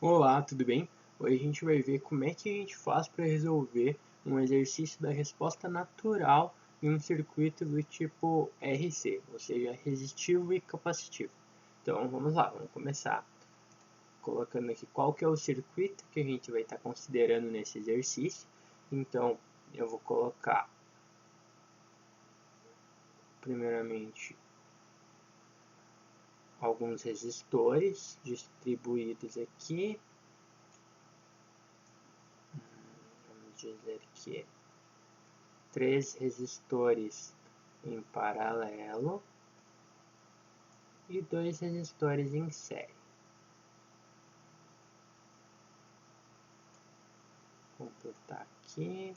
Olá, tudo bem? Hoje a gente vai ver como é que a gente faz para resolver um exercício da resposta natural em um circuito do tipo RC, ou seja, resistivo e capacitivo. Então vamos lá, vamos começar colocando aqui qual que é o circuito que a gente vai estar considerando nesse exercício. Então eu vou colocar primeiramente alguns resistores distribuídos aqui. Vamos dizer que 3 resistores em paralelo e 2 resistores em série. Completar aqui.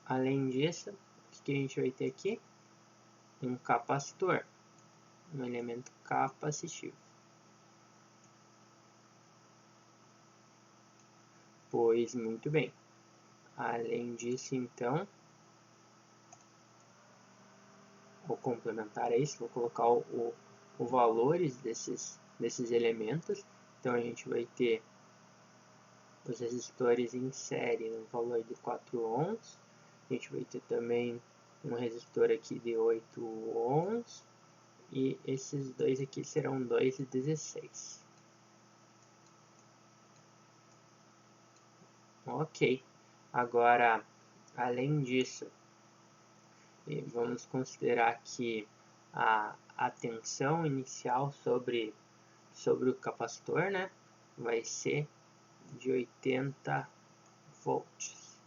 Além disso, o que a gente vai ter aqui? Um capacitor, um elemento capacitivo. Pois muito bem. Além disso, então, vou complementar isso, vou colocar o valores desses elementos. Então a gente vai ter os resistores em série no valor de 4 ohms. A gente vai ter também um resistor aqui de 8 ohms. E esses dois aqui serão 2 de 16. Ok. Agora, além disso, vamos considerar que a tensão inicial sobre o capacitor, né, vai ser de 80 volts.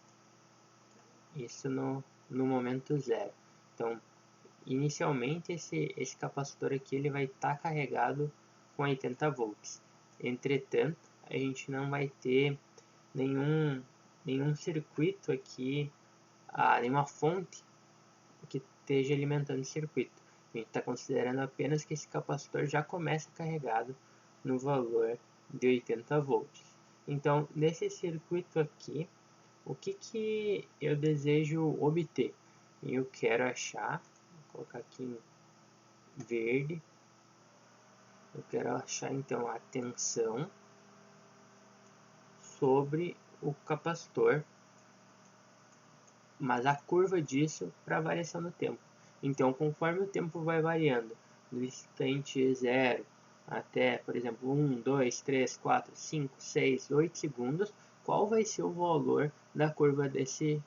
Isso no momento zero. Então, inicialmente esse capacitor aqui ele vai estar carregado com 80 volts. Entretanto, a gente não vai ter nenhum circuito aqui, nenhuma fonte que esteja alimentando o circuito. A gente está considerando apenas que esse capacitor já começa carregado no valor de 80 volts. Então, nesse circuito aqui, o que eu desejo obter? Eu quero achar, vou colocar aqui em verde, eu quero achar então a tensão sobre o capacitor, mas a curva disso para a variação do tempo. Então, conforme o tempo vai variando, do instante 0 até, por exemplo, 1, 2, 3, 4, 5, 6, 8 segundos, qual vai ser o valor da curva desse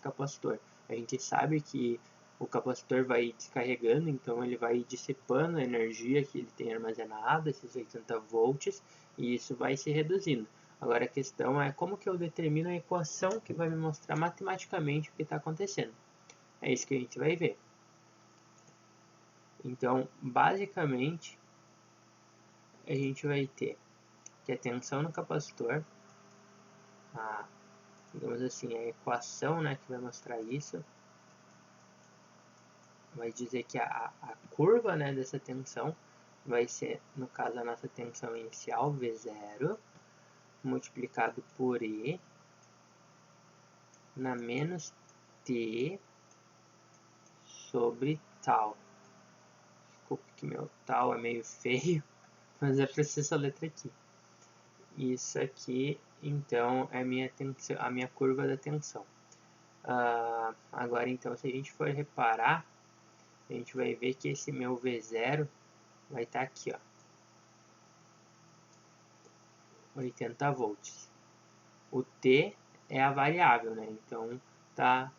capacitor? A gente sabe que o capacitor vai descarregando, então ele vai dissipando a energia que ele tem armazenada, esses 80 volts, e isso vai se reduzindo. Agora a questão é como que eu determino a equação que vai me mostrar matematicamente o que está acontecendo. É isso que a gente vai ver. Então, basicamente, a gente vai ter que a tensão no capacitor, digamos assim, a equação, né, que vai mostrar isso, vai dizer que a curva, né, dessa tensão vai ser, no caso, a nossa tensão inicial, V0, multiplicado por E, na menos T sobre tal. Desculpa que meu tal é meio feio, mas é para ser essa letra aqui. Isso aqui, então, é a minha curva da tensão. Agora, então, se a gente for reparar, a gente vai ver que esse meu V0 vai estar aqui, ó, 80 volts. O T é a variável, né? Então, tá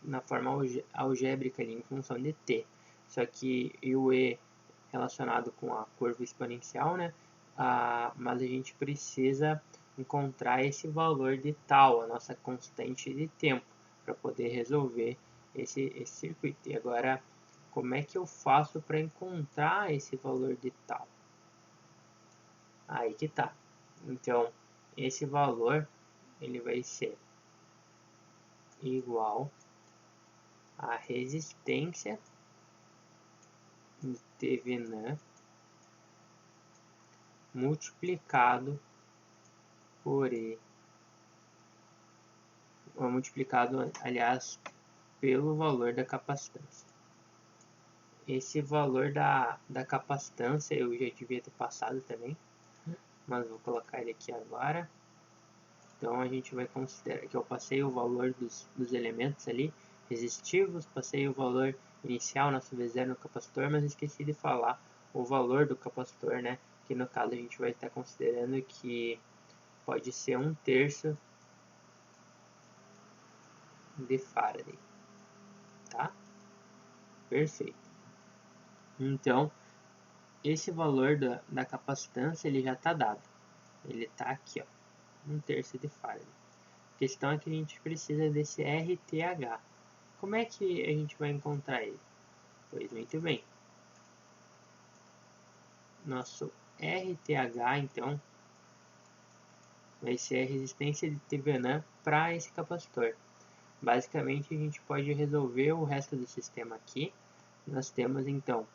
na forma algébrica ali, em função de T. Só que o E relacionado com a curva exponencial, né? Mas a gente precisa encontrar esse valor de tal, a nossa constante de tempo, para poder resolver esse circuito. E agora, como é que eu faço para encontrar esse valor de tal? Aí que tá. Então, esse valor ele vai ser igual à resistência de Thevenin multiplicado por E, multiplicado, aliás, pelo valor da capacitância. esse valor da capacitância eu já devia ter passado também, mas vou colocar ele aqui agora. Então a gente vai considerar que eu passei o valor dos elementos ali, resistivos, passei o valor inicial na V0 no capacitor, mas esqueci de falar o valor do capacitor, né? Que no caso a gente vai estar considerando que pode ser 1/3 de Faraday, tá? Perfeito. Então, esse valor da capacitância ele já está dado. Ele está aqui, ó, 1/3 de Faraday. A questão é que a gente precisa desse RTH. Como é que a gente vai encontrar ele? Pois muito bem. Nosso RTH, então, vai ser a resistência de Thevenin para esse capacitor. Basicamente, a gente pode resolver o resto do sistema aqui. Nós temos, então,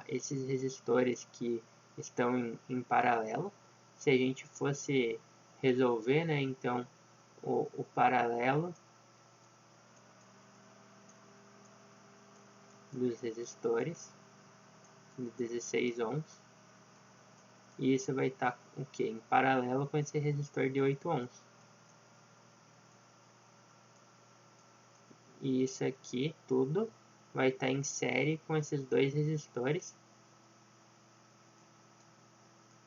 esses resistores que estão em paralelo. Se a gente fosse resolver, né, então, o paralelo dos resistores de 16 ohms, e isso vai estar o que? Em paralelo com esse resistor de 8 ohms. E isso aqui tudo vai estar em série com esses dois resistores.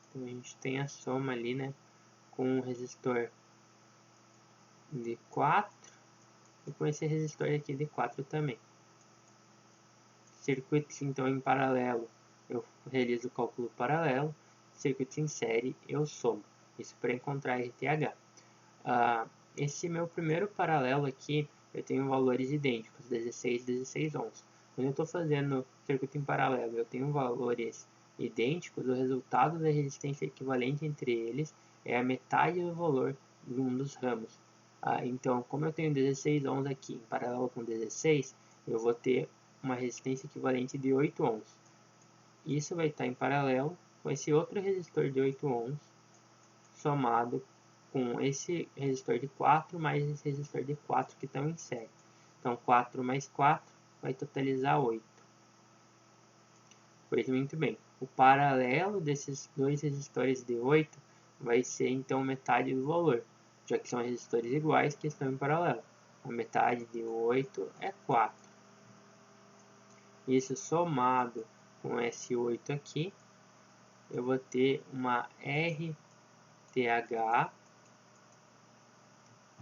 Então a gente tem a soma ali, né, com o resistor de 4 e com esse resistor aqui de 4 também. Circuitos então em paralelo, eu realizo o cálculo paralelo. Circuitos em série, eu somo. Isso para encontrar RTH. Esse meu primeiro paralelo aqui, eu tenho valores idênticos, 16 e 16 ohms. Quando eu estou fazendo circuito em paralelo, eu tenho valores idênticos, o resultado da resistência equivalente entre eles é a metade do valor de um dos ramos. Então, como eu tenho 16 ohms aqui em paralelo com 16, eu vou ter uma resistência equivalente de 8 ohms. Isso vai estar em paralelo com esse outro resistor de 8 ohms, somado com esse resistor de 4 mais esse resistor de 4 que estão em série. Então, 4 mais 4 vai totalizar 8. Pois muito bem, o paralelo desses dois resistores de 8 vai ser então metade do valor, já que são resistores iguais que estão em paralelo. A metade de 8 é 4. Isso somado com esse 8 aqui, eu vou ter uma RTH,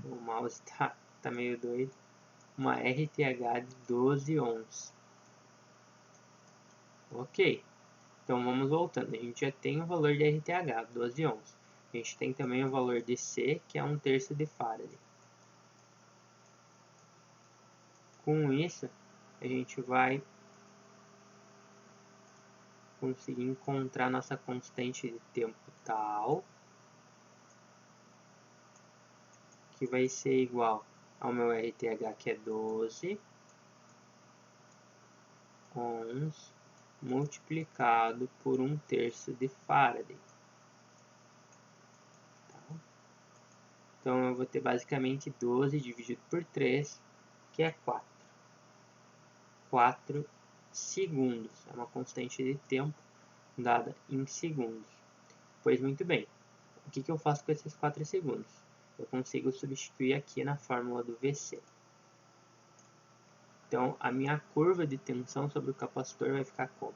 o mouse tá meio doido, uma RTH de 12 ohms. Ok, então vamos voltando, a gente já tem o valor de RTH, 12 ohms. A gente tem também o valor de C, que é 1/3 de Faraday. Com isso, a gente vai conseguir encontrar nossa constante de tempo tal, que vai ser igual ao meu RTH, que é 12 ohms, multiplicado por 1/3 de Faraday. Tá? Então, eu vou ter basicamente 12 dividido por 3, que é 4. 4 segundos. É uma constante de tempo dada em segundos. Pois muito bem, o que eu faço com esses 4 segundos? Eu consigo substituir aqui na fórmula do VC. Então, a minha curva de tensão sobre o capacitor vai ficar como?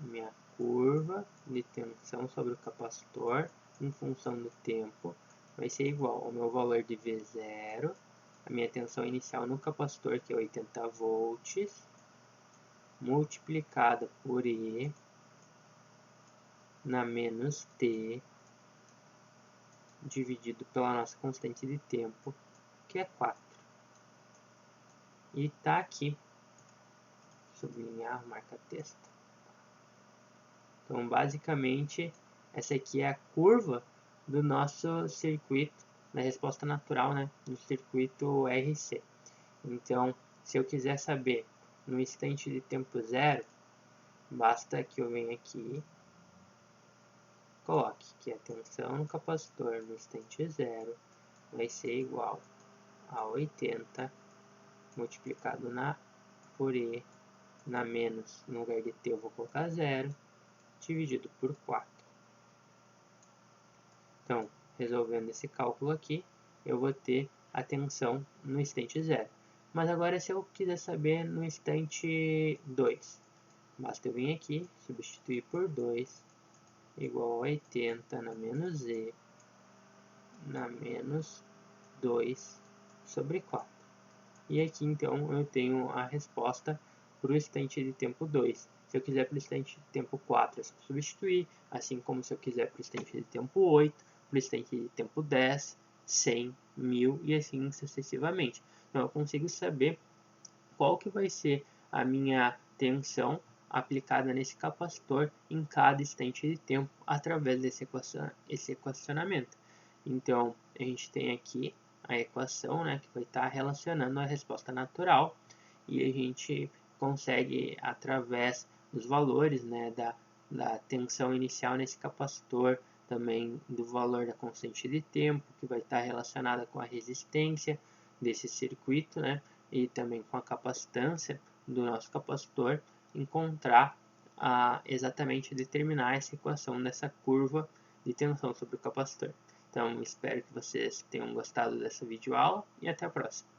Minha curva de tensão sobre o capacitor em função do tempo vai ser igual ao meu valor de V0, a minha tensão inicial no capacitor, que é 80 volts, multiplicada por E na menos T, dividido pela nossa constante de tempo, que é 4. E está aqui, sublinhar, marca texto. Então, basicamente, essa aqui é a curva do nosso circuito, da resposta natural, né, do circuito RC. Então, se eu quiser saber no instante de tempo zero, basta que eu venha aqui, coloque que a tensão no capacitor no instante zero vai ser igual a 80 multiplicado na por E na menos, no lugar de T eu vou colocar 0, dividido por 4. Então, resolvendo esse cálculo aqui, eu vou ter a tensão no instante 0. Mas agora, se eu quiser saber no instante 2, basta eu vir aqui, substituir por 2, igual a 80 na menos E, na menos 2 sobre 4. E aqui, então, eu tenho a resposta para o instante de tempo 2. Se eu quiser para o instante de tempo 4, é só substituir, assim como se eu quiser para o instante de tempo 8, para o instante de tempo 10, 100, 1000 e assim sucessivamente. Então, eu consigo saber qual que vai ser a minha tensão aplicada nesse capacitor em cada instante de tempo através desse equacionamento. Então, a gente tem aqui a equação, né, que vai estar relacionando a resposta natural e a gente consegue, através dos valores, né, da tensão inicial nesse capacitor, também do valor da constante de tempo, que vai estar relacionada com a resistência desse circuito, né, e também com a capacitância do nosso capacitor, encontrar exatamente determinar essa equação dessa curva de tensão sobre o capacitor. Então, espero que vocês tenham gostado dessa videoaula e até a próxima.